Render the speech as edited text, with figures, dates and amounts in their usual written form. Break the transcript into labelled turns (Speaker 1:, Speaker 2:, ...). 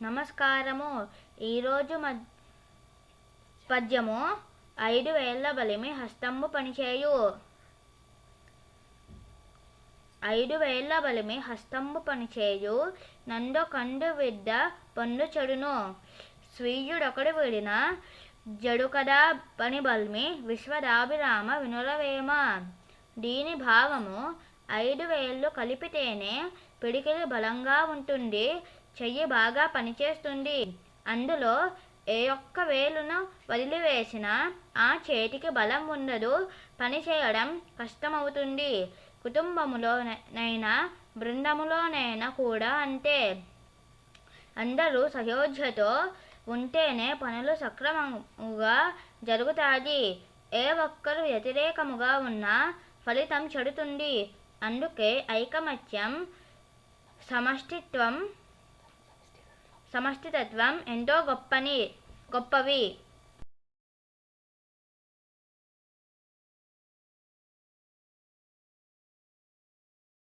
Speaker 1: నమస్కారము. ఈరోజు పద్యము 5 వేళ్ల బలిమి హస్తంబు పనిచేయు. 5 వేళ్ల బలిమి హస్తంబు పనిచేయు, నందో కండు విద్ద పొందు చెడును. స్వీయుడొకడు విడిన జడుకదా పని బల్మి, విశ్వదాభిరామ వినురవేమ. దీని భావము 5 వేళ్లు కలిపితేనే పిడికిలి బలంగా ఉంటుంది, చెయ్యి బాగా పనిచేస్తుంది. అందులో ఏ ఒక్క వేలును వదిలివేసినా ఆ చేతికి బలం ఉండదు, పని చేయడం కష్టమవుతుంది. కుటుంబములోనైనా బృందములోనైనా కూడా అంతే. అందరూ సయోధ్యతో ఉంటేనే పనులు సక్రమముగా జరుగుతాయి. ఏ ఒక్కరు వ్యతిరేకముగా ఉన్నా ఫలితం చెడుతుంది. అందుకే ఐకమత్యం, సమష్టితత్వం ఎంతో గొప్పవి.